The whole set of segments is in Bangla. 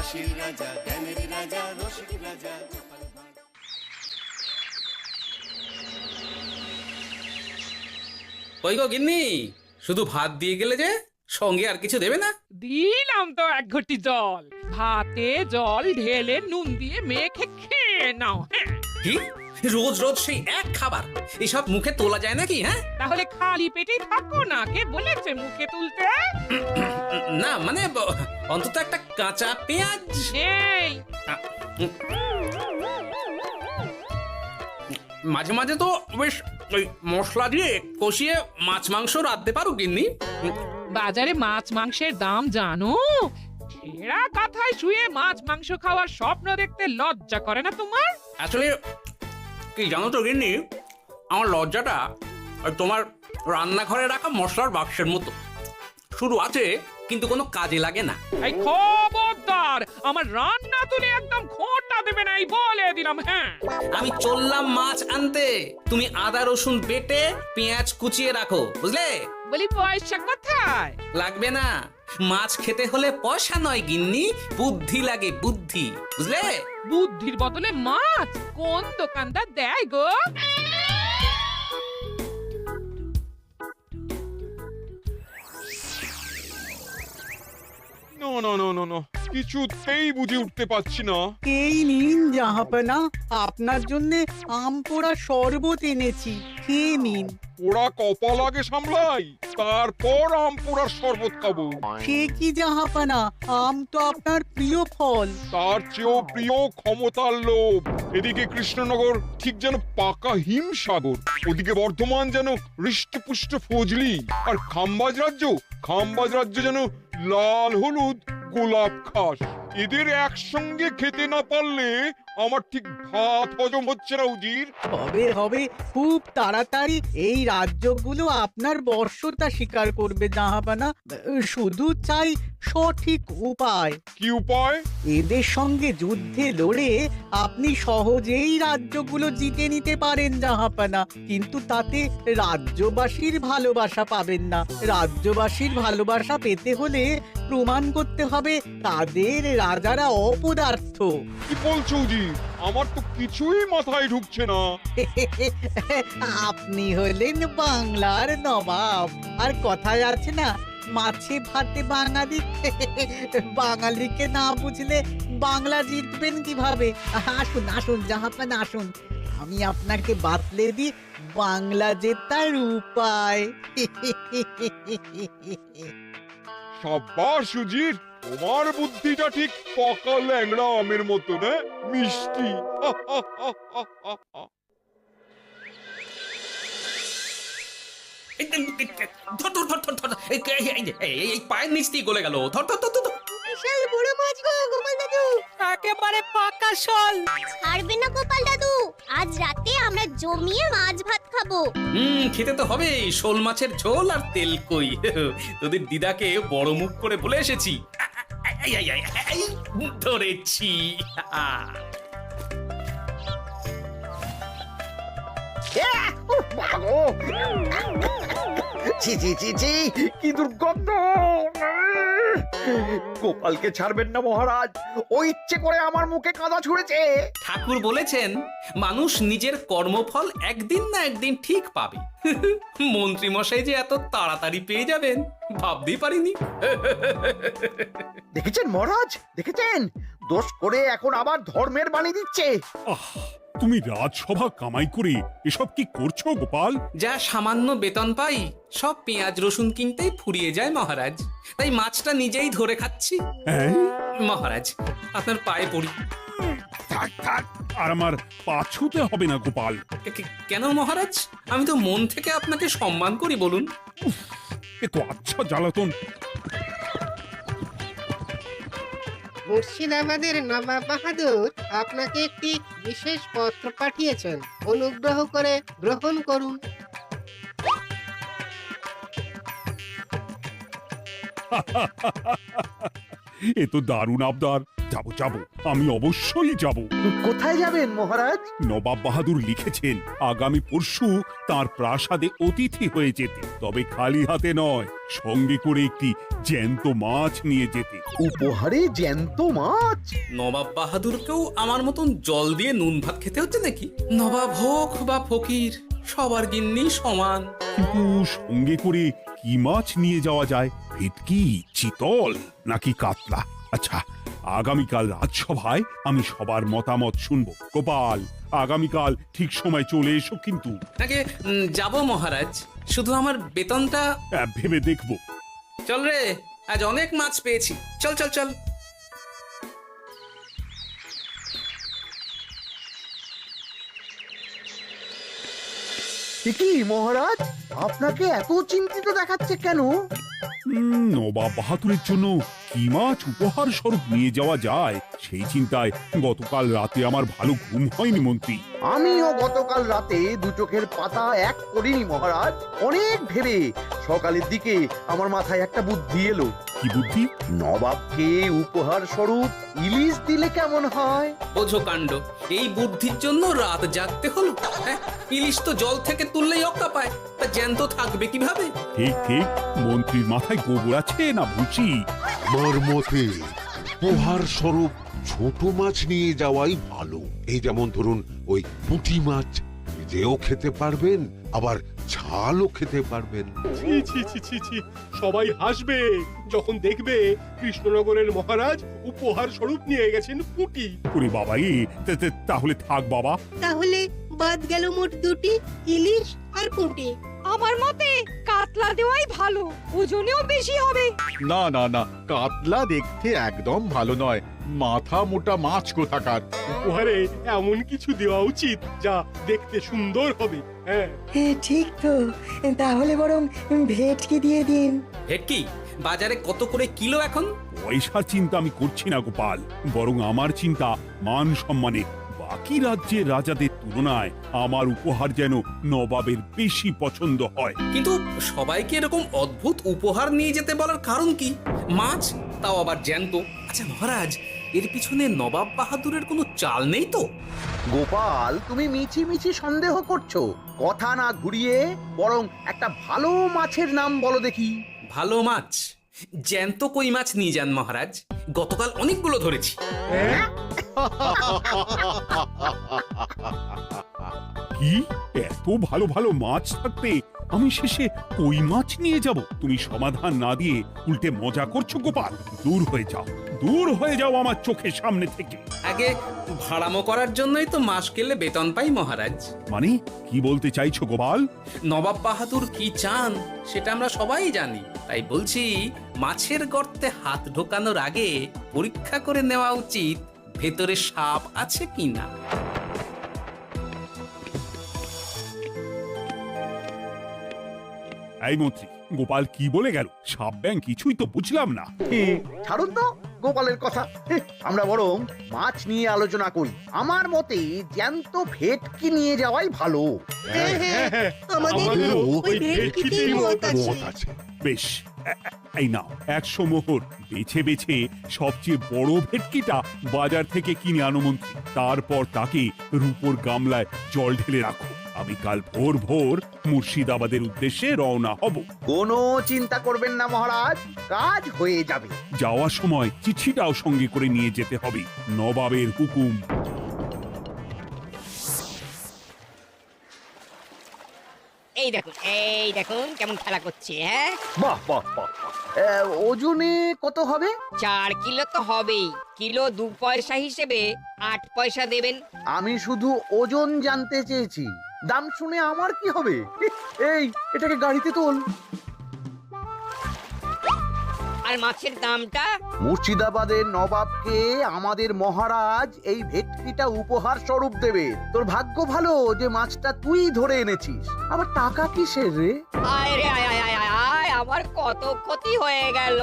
হাসির রাজা, জ্ঞানের রাজা, রসিক রাজা গোপাল ভাঁড়। ওই গো গিন্নি, শুধু ভাত দিয়ে গেলে যে, সঙ্গে আর কিছু দেবে না? দিলাম তো এক ঘটি জল। ভাতে জল ঢেলে নুন দিয়ে মেখে খেয়ে নাও। হ্যাঁ, কি রোজ রোজ সেই এক খাবার? এসব মুখে তোলা যায় নাকি? হ্যাঁ, তাহলে খালি পেটেই থাকো না, কে বলেছে মুখে তুলতে? না মানে অন্তত একটা কাঁচা পেঁয়াজ। নেই। মাঝে মাঝে তো বেশ ওই মশলা দিয়ে কষিয়ে মাছ মাংস রাঁধতে পারো গিন্নি। বাজারে মাছ মাংসের দাম জানো? ছেঁড়া কাঁথায় শুয়ে মাছ মাংস খাওয়ার স্বপ্ন দেখতে লজ্জা করে না তোমার? আসলে কি জানো তো গিন্নি, আমার লজ্জাটা ওই তোমার রান্নাঘরে রাখা মশলার বাক্সের মতো, শুরু আছে কিন্তু কোনো কাজে লাগে না। এই খবরদার, আমার রান্না তুলে একদম খোঁটা দেবে না, এই বলে দিলাম। হ্যাঁ, আমি চললাম মাছ আনতে, তুমি আদা রসুন বেটে পেঁয়াজ কুচিয়ে রাখো, বুঝলে? বলি পয়সা কোথায়? লাগবে না, মাছ খেতে হলে পয়সা নয় গিন্নি, বুদ্ধি লাগে, বুদ্ধি, বুঝলে? বুদ্ধির বদলে মাছ কোন দোকানদার দেয় গো? না না না না না, কিছুতেই বুঝে উঠতে পারছি না। এই নিন জাহাপনা, আপনার জন্য আম পোড়া শরবত এনেছি, খেয়ে নিন। ওরা কপাল আগে সামলাই, তারপর আম পোড়ার শরবত খাবো। সে কি জাহাপনা, আম তো আপনার প্রিয় ফল। তার চেয়েও প্রিয় ক্ষমতার লোভ। এদিকে কৃষ্ণনগর ঠিক যেন পাকা হিমসাগর, ওদিকে বর্ধমান যেন হৃষ্টপুষ্ট ফজলি, আর খাম্বাজ রাজ্য যেন লাল হলুদ গোলাপ ঘাস। এদের একসঙ্গে খেতে না পারলে আমার ঠিক ভাত হজম হচ্ছে না উজির। হবে হবে, খুব তাড়াতাড়ি এই রাজ্যগুলো আপনার বর্ষতা স্বীকার করবে জাহাপনা। শুধু চাই সঠিক উপায়। কি উপায়? এদের সঙ্গে যুদ্ধে লড়ে আপনি সহজেই রাজ্যগুলো জিতে নিতে পারেন জাহাপনা, কিন্তু তাতে রাজ্যবাসীর ভালোবাসা পাবেন না। রাজ্যবাসীর ভালোবাসা পেতে হলে প্রমাণ করতে হবে তাদের রাজারা অপদার্থ। কি বলছো উজির? আমার তো কিছুই মাথায় ঢুকছে না। আপনি হলেন বাংলার নবাব, আর কথায় আছে না, মাছে ভাতে বাঙালি। বাঙালিকে না বুঝলে বাংলা জিতবেন কিভাবে? আসুন আসুন জাহাপানা, আসুন, আমি আপনাকে বাতলে দিই বাংলা জেতার উপায়। সাব্বাস উজির, তোমার বুদ্ধিটা ঠিক পাকা ল্যাংড়া আমের মতো, না মিষ্টি। ধর ধর ধর ধর ধর, এই পায়ের নিচ দিয়ে গলে গেল, ধর ধর ধর ধর। বিশাল বড় মাছ গো গোপাল দাদু। একেবারে পাকা শোল। ছাড়বে না গোপাল দাদু, আজ রাতে আমরা জমিয়ে মাছ ভাত খাবো। খেতে তো হবে শোল মাছের ঝোল আর তেল কই। তোদের দিদাকে বড় মুখ করে বলে এসেছি, এই, ধরেছি। ছি ছি ছি ছি, কি দুর্গন্ধ! গোপালকে ছাড়বেন না মহারাজ, ও ইচ্ছে করে আমার মুখে কাদা ছুঁড়েছে। ঠাকুর বলেছেন মানুষ নিজের কর্মফল একদিন না একদিন ঠিক পাবে। মন্ত্রী মশাই যে এত তাড়াতাড়ি পেয়ে যাবেন ভাবতেই পারিনি। দেখেছেন মহারাজ, দেখেছেন? দোষ করে এখন আবার ধর্মের বাণী দিচ্ছে। তুমি রাজসভা কামাই করে এসব কি করছো গোপাল? যা সামান্য বেতন পাই সব পেঁয়াজ রসুন কিনতেই ফুরিয়ে যায় মহারাজ, তাই মাছটা নিজেই ধরে খাচ্ছি। হ্যাঁ, মহারাজ আপনার পায়ে পড়ি। থাক থাক, আর আমার পা ছুঁতে হবে না গোপাল। কেন মহারাজ? আমি তো মন থেকে আপনাকে সম্মান করি, বলুন। এ তো আচ্ছা জ্বালাতন। মুর্শিদাবাদের নবাব বাহাদুর আপনাকে একটি বিশেষ পত্র পাঠিয়েছেন, অনুগ্রহ করে গ্রহণ করুন। এ তো দারুণ আবদার। যাবো যাবো, আমি অবশ্যই যাব। কোথায় যাবেন মহারাজ? নবাব বাহাদুর লিখেছেন আগামী পরশু তার প্রাসাদে অতিথি হয়ে যেতে, তবে খালি হাতে নয়, সঙ্গে করে একটি জ্যান্ত মাছ নিয়ে যেতে। উপহারে জ্যান্ত মাছ? নবাব বাহাদুরকেও আমার মতন জল দিয়ে নুন ভাত খেতে হচ্ছে নাকি? নবাব হোক বা ফকির, সবার গিন্নি সমান। কিন্তু সঙ্গে করে কি মাছ নিয়ে যাওয়া যায়? ভেটকি, চিতল নাকি কাতলা? আচ্ছা, আগামীকাল রাজসভায় আমি সবার মতামত শুনবো। গোপাল, আগামীকাল ঠিক সময় চলে এসো কিন্তু। নাকি যাব মহারাজ, শুধু আমার বেতনটা ভেবে দেখবো। চল রে, আজ অনেক মাছ পেয়েছি, চল চল চল। কি মহারাজ, আপনাকে এত চিন্তিত দেখাচ্ছে কেন? নবাব বাহাদুরের জন্য কি মাছ উপহার স্বরূপ নিয়ে যাওয়া যায় সেই চিন্তায় গতকাল রাতে আমার ভালো ঘুম হয়নি মন্ত্রী। আমিও গতকাল রাতে দু চোখের পাতা এক করিনি মহারাজ। অনেক ভেবে সকালের দিকে আমার মাথায় একটা বুদ্ধি এলো। কি বুদ্ধি? নবাবকে উপহার স্বরূপ ইলিশ দিলে কেমন হয়? বোঝো কাণ্ড, এই বুদ্ধির জন্য রাত জাগতে হলো। হ্যাঁ, ইলিশ তো জল থেকে তুললেই অক্কা পায়, তা জ্যান্ত থাকবে কিভাবে? ঠিক ঠিক, মন্ত্রীর মাথায় গোবর আছে না ভুচি? আমার মতে উপহার স্বরূপ ছোট মাছ নিয়ে যাওয়াই ভালো। এই যেমন ধরুন ওই পুঁটি মাছ, নিজেও খেতে পারবেন আবার ঝালও খেতে পারবেন। ছি ছি ছি ছি ছি, সবাই হাসবে যখন দেখবে কৃষ্ণনগরের মহারাজ উপহার স্বরূপ নিয়ে গেছেন পুঁটি। ওরে বাবা, তাহলে থাক বাবা। তাহলে বাদ গেল মোট দুটি, ইলিশ আর পুঁটি। আমার মতে কাতলা দেওয়াই ভালো, ওজনেও বেশি হবে। না না না, কাতলা দেখতে একদম ভালো নয়, মাথা মোটা মাছ কোথাকার। উপহারে এমন কিছু দেওয়া উচিত যা দেখতে সুন্দর হবে। হ্যাঁ ঠিক তো, তাহলে বরং ভেটকি দিয়ে দিন। ভেটকি বাজারে কত করে কিলো এখন? পয়সার চিন্তা আমি করছি না গোপাল, বরং আমার চিন্তা মান সম্মানে। বাকি রাজ্যের রাজাদের তুলনায় আমার উপহার যেন নবাবের বেশি পছন্দ হয়। কিন্তু সবাইকে এরকম অদ্ভুত উপহার নিয়ে যেতে বলার কারণ কি? মাছ, তাও আবার জ্যান্ত। আচ্ছা মহারাজ, এর পিছনে নবাব বাহাদুরের কোনো চাল নেই তো? গোপাল, তুমি মিছি মিছি সন্দেহ করছো। কথা না ঘুরিয়ে বরং একটা ভালো মাছের নাম বলো দেখি। ভালো মাছ? জ্যান্ত কই মাছ নিয়ে যান মহারাজ, গতকাল অনেকগুলো ধরেছি। কি, এত ভালো ভালো মাছ থাকতে আমি শেষে কই মাছ নিয়ে যাব? তুমি সমাধান না দিয়ে উল্টে মজা করছো গোপাল। দূর হয়ে যাও, দূর হয়ে যাও আমার চোখের সামনে থেকে। আগে ভাড়ামো করার জন্যই তো মাস গেলে বেতন পাই মহারাজ। মানে কি বলতে চাইছো গোপাল? নবাব বাহাদুর কি চান সেটা আমরা সবাই জানি, তাই বলছি মাছের গর্তে হাত ঢোকানোর আগে পরীক্ষা করে নেওয়া উচিত ভেতরে সাপ আছে কিনা। এই মন্ত্রী, গোপাল কি বলে গেল? সাপ ব্যাং কিছুই তো বুঝলাম না। ছাড়ুন তো গোপালের কথা, আমরা বরং মাছ নিয়ে আলোচনা করি। আমার মতে জ্যান্ত ভেটকি নিয়ে যাওয়াই ভালো। আমাদেরও ওই ভেটকিতেই মত আছে। বেশ, এই নাও 100 মোহর। বেছে বেছে সবচেয়ে বড় ভেটকিটা বাজার থেকে কিনে আনো মন্ত্রী। তারপর তাকে রূপোর গামলায় জল ঢেলে রাখো। আমি কাল ভোর ভোর মুর্শিদাবাদের উদ্দেশ্যে রওনা হব। কোনো চিন্তা করবেন না মহারাজ, কাজ হয়ে যাবে। যাওয়ার সময় চিঠিটাও সঙ্গে করে নিয়ে যেতে হবে, নবাবের হুকুম। এই দেখুন কেমন খেলা করছে। হ্যাঁ, বাহ বাহ বাহ। ওজনে কত হবে? 4 কিলো তো হবেই। কিলো 2 পয়সা হিসেবে 8 পয়সা দেবেন। আমি শুধু ওজন জানতে চেয়েছি, দাম শুনে আমার কি হবে? এই, এটাকে গাড়িতে তোল। আর মাছের দামটা? মুর্শিদাবাদের নবাবকে আমাদের মহারাজ এই ভেটকিটা উপহার স্বরূপ দেবে। তোর ভাগ্য ভালো যে মাছটা তুই ধরে এনেছিস। আবার টাকা কিসের রে? আয় রে আয় আয় আয় আয়, আমার কত ক্ষতি হয়ে গেল।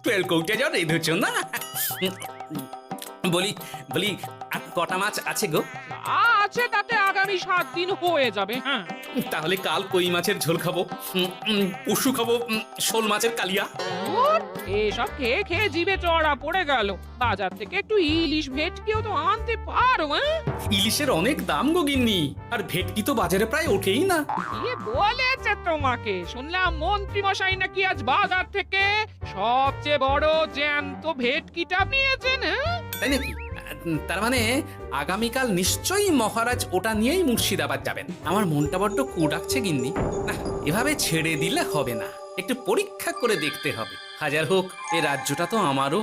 তেল কৌটে যাও রেধেছ না? বলি বলি, আর কটা মাছ আছে গো? আছে তাতে আগে আগামী 7 দিন হয়ে যাবে। হ্যাঁ, তাহলে কাল কই মাছের ঝোল খাবো, পরশু খাবো শোল মাছের কালিয়া। এসব খেয়ে খেয়ে জিভে চড়া পড়ে গেল। বাজার থেকে একটু ইলিশ ভেটকিও তো আনতে পারো। হ্যাঁ, ইলিশের অনেক দাম গো গিন্নি, আর ভেটকি তো বাজারে প্রায় ওঠেই না। কে বলেছে তোমাকে? শুনলাম মন্ত্রী মশাই নাকি আজ বাজার থেকে সবচেয়ে বড় জ্যান্ত ভেটকিটা নিয়েছেন। হ্যাঁ, তাই নাকি? তার মানে আগামীকাল নিশ্চয়ই মহারাজ ওটা নিয়েই মুর্শিদাবাদ যাবেন। আমার মনটা বড্ড কু ডাকছে গিন্নি। না, এভাবে ছেড়ে দিলে হবে না, একটু পরীক্ষা করে দেখতে হবে। হাজার হোক, এ রাজ্যটা তো আমারও।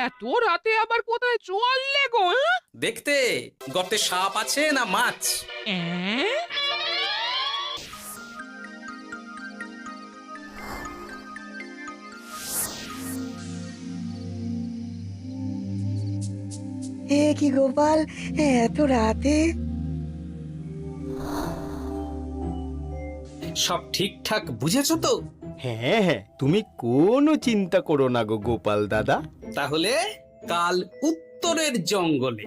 এত রাতে আবার কোথায় চললে গো? হ্যাঁ? দেখতে গর্তে সাপ আছে না মাছ। এ কি গোপাল, এত রাতে? সব ঠিকঠাক বুঝেছো তো? হ্যাঁ হ্যাঁ, তুমি কোনো চিন্তা করো না গো গোপাল দাদা। তাহলে কাল উত্তরের জঙ্গলে।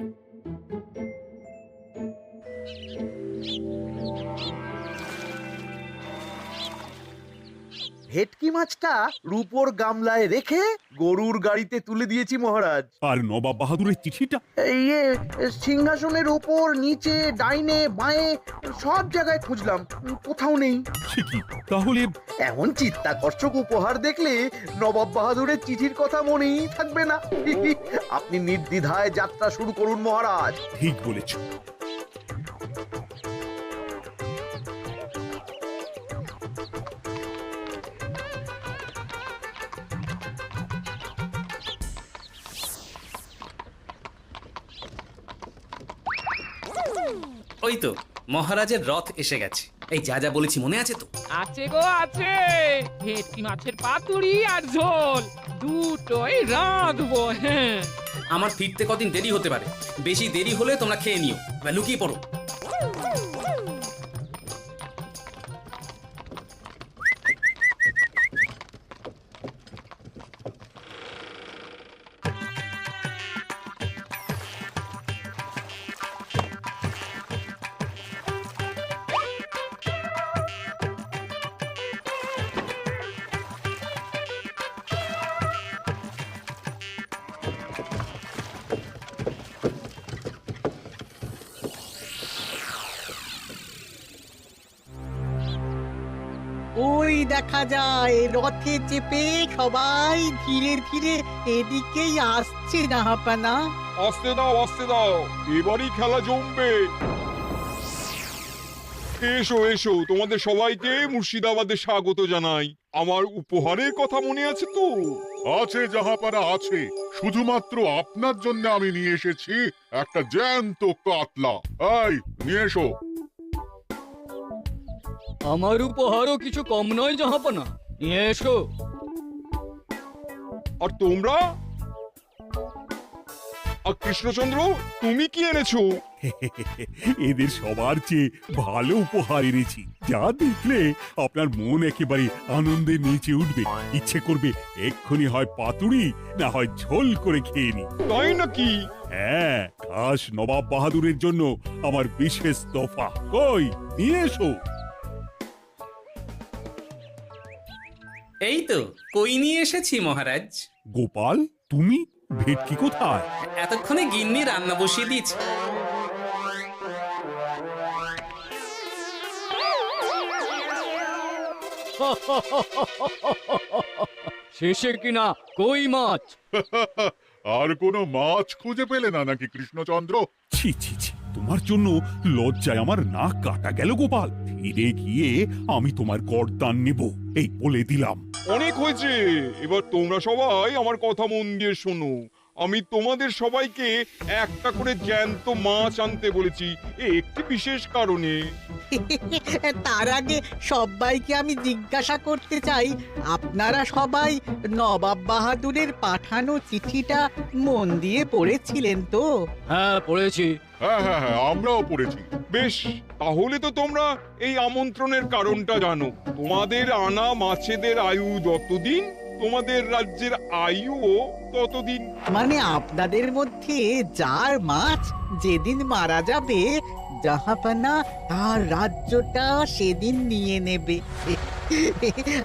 ভেটকি মাছটা রূপোর গামলায় রেখে গরুর গাড়িতে তুলে দিয়েছি মহারাজ। আর নবাব বাহাদুরের চিঠিটা? ইয়ে, সিংহাসনের উপর, নিচে, ডাইনে, বাঁয়ে সব জায়গায় খুঁজলাম, কোথাও নেই। সে কি তাহলে? এমন চিত্তাকর্ষক উপহার দেখলে নবাব বাহাদুরের চিঠির কথা মনেই থাকবে না। আপনি নির্দ্বিধায় যাত্রা শুরু করুন মহারাজ। ঠিক বলেছ। ওই তো মহারাজের রথ এসে গেছে। এই যা যা বলেছি মনে আছে তো? আছে গো আছে। ভেটকি মাছের পাতুরি আর ঝোল দুটোই রাঁধবো। হ্যাঁ, আমার ফিরতে কদিন দেরি হতে পারে, বেশি দেরি হলে তোমরা খেয়ে নিও, এবার লুকিয়ে পড়ো। ওই দেখা যায় রথে চেপে সবাই ধীরে ধীরে এদিকেই আসছে জাহাপানা। আসতে দাও, আসতে দাও, এবারই খেলা জমবে। এসো এসো, তোমাদের সবাইকে মুর্শিদাবাদে স্বাগত জানাই। আমার উপহারের কথা মনে আছে তো? আছে জাহাপানা আছে, শুধুমাত্র আপনার জন্য আমি নিয়ে এসেছি একটা জ্যান্ত কাতলা। এই নিয়ে এসো। আমার উপহারও কিছু কম নয় জাহাপানা, নিয়ে এসো। আর তোমরা? আর কৃষ্ণচন্দ্র, তুমি কি এনেছো? এদের সবার চেয়ে ভালো উপহার এনেছি, যা দেখলে আপনার মন একেবারে আনন্দে নেচে উঠবে। ইচ্ছে করবে এক্ষুনি হয় পাতুরি না হয় ঝোল করে খেয়ে নি। তাই নাকি? হ্যাঁ, খাস নবাব বাহাদুরের জন্য আমার বিশেষ তোফা। কই, নিয়ে এসো। এই তো কই নিয়ে এসেছি মহারাজ। গোপাল, তুমি? ভেটকি কোথায়? এতক্ষণে গিন্নি রান্না বসিয়ে দিয়েছে। শেষে কিনা কই মাছ। আর কোনো মাছ খুঁজে পেলে না নাকি কৃষ্ণচন্দ্র? ছি ছি ছি, তোমার জন্য লজ্জায় আমার নাক কাটা গেল গোপাল। ফিরে গিয়ে আমি তোমার গর্দান নেব, এই বলে দিলাম। অনেক হয়েছে, এবার তোমরা সবাই আমার কথা মন দিয়ে শোনো। আমি তোমাদের সবাইকে একটা করে জ্যান্ত মাছ আনতে বলেছি, একটি বিশেষ কারণে। তার আগে সবাইকে আমি জিজ্ঞাসা করতে চাই, আপনারা সবাই নবাব বাহাদুরের পাঠানো চিঠিটা মন দিয়ে পড়েছিলেন তো? হ্যাঁ পড়েছি। হ্যাঁ হ্যাঁ হ্যাঁ, আমরাও পড়েছি। বেশ, তাহলে তো তোমরা এই আমন্ত্রণের কারণটা জানো। তোমাদের আনা মাছেদের আয়ু যতদিন তোমাদের রাজ্যের আয়ুও ততদিন। মানে আপনাদের মধ্যে যার মাছ যেদিন মারা যাবে জাহাপানা তার রাজ্যটা সেদিন নিয়ে নেবে।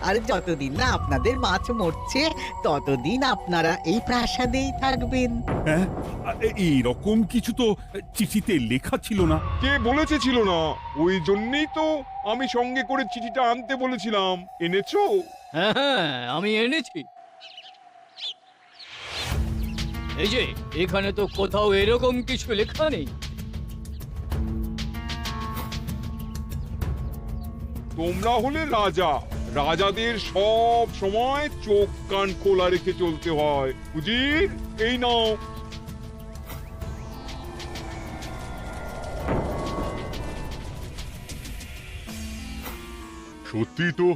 আর যতদিন না আপনাদের মাছ মরছে ততদিন আপনারা এই প্রাসাদেই থাকবেন। হ্যাঁ, এইরকম কিছু তো চিঠিতে লেখা ছিল না। কে বলেছে ছিল না? ওই জন্যই তো আমি সঙ্গে করে চিঠিটা আনতে বলেছিলাম। এনেছো? হ্যাঁ হ্যাঁ, আমি এনেছি। এই যে এখানে তো কোথাও এরকম কিছু লেখা নেই। তোমরা হলে রাজা, রাজাদের সব সময় চোখ কান খোলা রেখে চলতে হয়। উজির, এই নাও। সত্যি তো,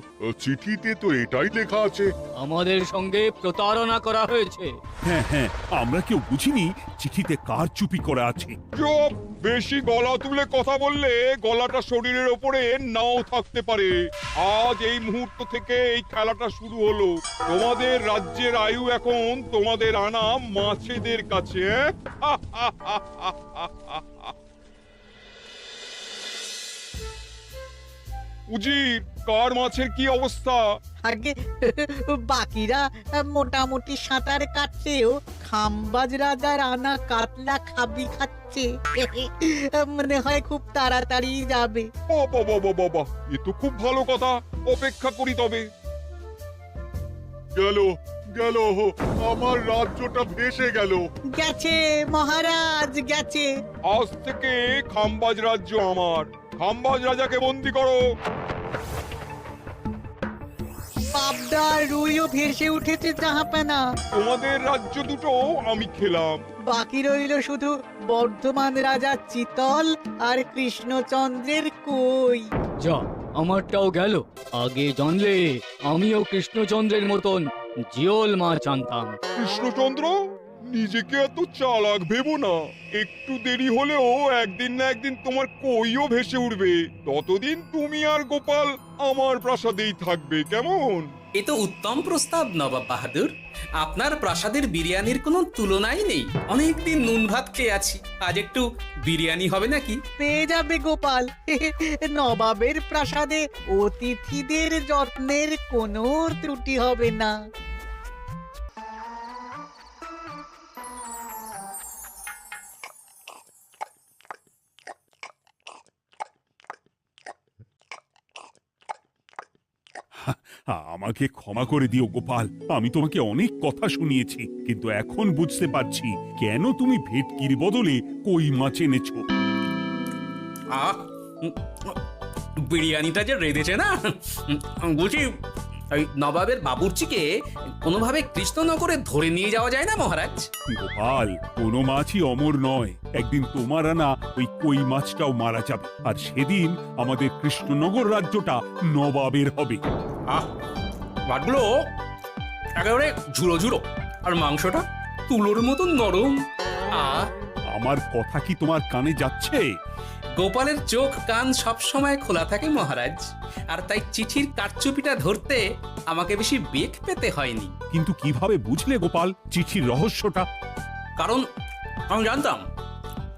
চিঠিতে তো এটাই লেখা আছে। আমাদের সঙ্গে প্রতারণা করা হয়েছে। হ্যাঁ হ্যাঁ, আমরা কেউ বুঝিনি চিঠিতে কার চুপি করা আছে। চুপ! বেশি গলা তুলে কথা বললে গলাটা শরীরের ওপরে নাও থাকতে পারে। আজ এই মুহূর্ত থেকে এই খেলাটা শুরু হলো। তোমাদের রাজ্যের আয়ু এখন তোমাদের আনা মাছেদের কাছে। উজির, কার মাছের কি অবস্থা? আগে বাকিরা মোটামুটি সাঁতার কাটছেও, খাম্বাজ রাজার আনা কাতলা খাবি খাচ্ছে। মনে হয় খুব তাড়াতাড়ি যাবে। বাবা বাবা বাবা, এ তো খুব ভালো কথা। অপেক্ষা করি তবে। গেল গেল, আমার রাজ্যটা ভেসে গেল। গেছে মহারাজ, গেছে। আজ থেকে খাম্বাজ রাজ্য আমার। খাম্বাজ রাজাকে বন্দি করো। পাবদা রুইও ভেসে উঠেছে জাহাপানা। তোমাদের রাজ্য দুটো আমি খেলাম। বাকি রইল শুধু বর্ধমান রাজা চিতল আর কৃষ্ণচন্দ্রের কই। যা, আমারটাও গেল। আগে জানলে আমিও কৃষ্ণচন্দ্রের মতন জিওল মাছ আনতাম। কৃষ্ণচন্দ্র, নিজেকে এত চালাক ভেবো না। একটু দেরি হলেও একদিন না একদিন তোমার কইও ভেসে উঠবে। ততদিন তুমি আর গোপাল আমার প্রাসাদেই থাকবে, কেমন? এ তো উত্তম প্রস্তাব নবাব বাহাদুর। আপনার প্রাসাদের বিরিয়ানির কোনো তুলনাই নেই। অনেকদিন নুন ভাত খেয়ে আছি, আজ একটু বিরিয়ানি হবে নাকি? পেয়ে যাবে গোপাল। নবাবের প্রাসাদে অতিথিদের যত্নের কোনো ত্রুটি হবে না। আমাকে ক্ষমা করে দিও গোপাল, আমি তোমাকে অনেক কথা শুনিয়েছি, কিন্তু এখন বুঝতে পারছি কেন তুমি ভেটকির বদলে কই মাছ এনেছো। আহ, বিরিয়ানিটা যে রেঁধেছে না, বলছি ওই নবাবের বাবুর্চিকে কোনোভাবে কৃষ্ণনগরে ধরে নিয়ে যাওয়া যায় না মহারাজ? গোপাল, কোনো মাছই অমর নয়। একদিন তোমার আনা ওই কই মাছটাও মারা যাবে, আর সেদিন আমাদের কৃষ্ণনগর রাজ্যটা নবাবের হবে। আহ, মাছগুলো একেবারে ঝুড়ো ঝুড়ো, আর মাংসটা তুলোর মতন নরম। আহ, আমার কথা কি তোমার কানে যাচ্ছে? গোপালের চোখ কান সব সময় খোলা থাকে মহারাজ, আর তাই চিঠির কারচুপিটা ধরতে আমাকে বেশি বেগ পেতে হয়নি। কিন্তু কিভাবে বুঝলে গোপাল চিঠির রহস্যটা? কারণ আমি জানতাম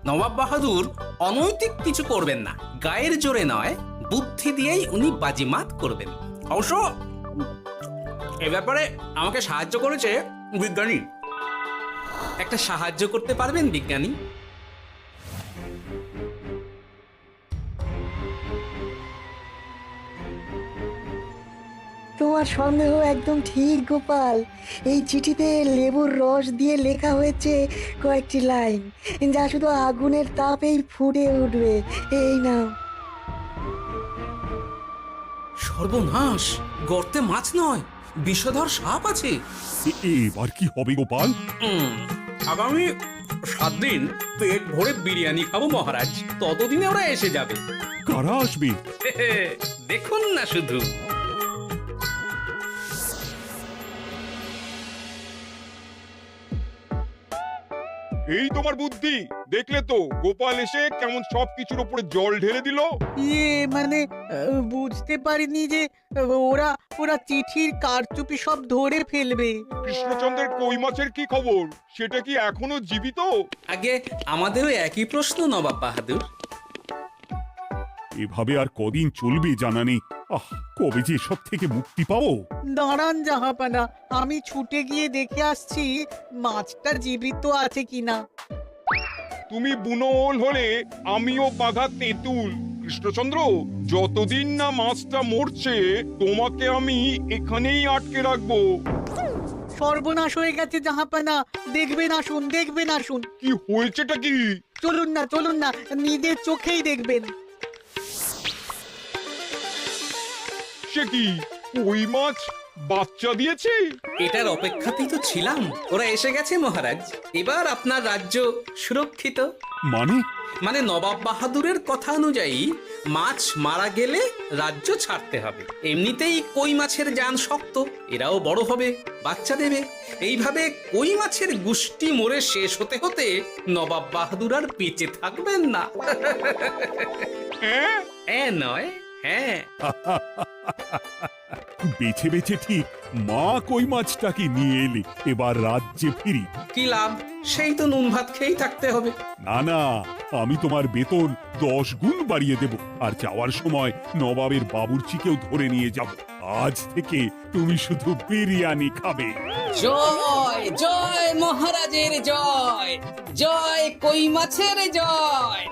নবাব বাহাদুর অনৈতিক কিছু করবেন না। গায়ের জোরে নয়, বুদ্ধি দিয়েই উনি বাজিমাত করবেন। অবশ্য এ ব্যাপারে আমাকে সাহায্য করেছে বিজ্ঞানী। একটা সাহায্য করতে পারবেন বিজ্ঞানী? তোমার সন্দেহ একদম ঠিক গোপাল। এই চিঠিতে লেবুর রস দিয়ে লেখা হয়েছে কয়েকটি লাইন, যা শুধু আগুনের তাপেই ফুটে উঠবে। এই নাও। সর্বনাশ! গর্তে মাছ নয়, বিষধর সাপ আছে। এবার কি হবে গোপাল? আগামী 7 দিন পেট ভরে বিরিয়ানি খাবো মহারাজ। ততদিনে ওরা এসে যাবে। কারা আসবে? দেখুন না শুধু। এই তোমার বুদ্ধি। দেখলে তো গোপাল এসে কেমন সবকিছুর উপরে জল ঢেলে দিল। মানে বুঝতে পারিনি যে ওরা ওরা চিঠির কারচুপি সব ধরে ফেলবে। কৃষ্ণচন্দ্রের কই মাছের কি খবর? সেটা কি এখনো জীবিত? আগে আমাদেরও একই প্রশ্ন নবাব বাহাদুর। এভাবে আর কদিন চলবে জানা নেই। কবে যে সব থেকে মুক্তি পাবো। দাঁড়ান জাহাপানা, আমি ছুটে গিয়ে দেখে আসছি মাছটা জীবিত আছে কিনা। তুমি বুনোল হলে আমিও বাঘা তেঁতুল। কৃষ্ণচন্দ্র, যতদিন না মাছটা মরছে তোমাকে আমি এখানেই আটকে রাখবো। সর্বনাশ হয়ে গেছে জাহাপানা, দেখবেন আসুন, দেখবেন আসুন। কি হয়েছেটা কি? চলুন না, নিজের চোখেই দেখবেন। সে কি, কই মাছ বাচ্চা দিয়েছে? এটার অপেক্ষাতেই তো ছিলাম। ওরা এসে গেছে মহারাজ। এবার আপনার রাজ্য সুরক্ষিত। মানে নবাব বাহাদুরের কথা অনুযায়ী মাছ মারা গেলে রাজ্য ছাড়তে হবে। এমনিতেই কই মাছের জান শক্ত, এরাও বড় হবে, বাচ্চা দেবে। এইভাবে কই মাছের গুষ্টি মরে শেষ হতে হতে নবাব বাহাদুর আর বেঁচে থাকবেন না। নয়, হ্যাঁ। বেছে বেছে ঠিক মা কই মাছটাকে নিয়ে এলে। এবার রাজ্যে ফিরি। কি লাভ? সেই তো নুন ভাত খেয়েই থাকতে হবে। না, আমি তোমার বেতন 10 গুণ বাড়িয়ে দেব। আর যাওয়ার সময় নবাবের বাবুর্চিকেও ধরে নিয়ে যাব। আজ থেকে তুমি শুধু বিরিয়ানি খাবে। জয় জয় মহারাজের জয়, জয় কই মাছের জয়।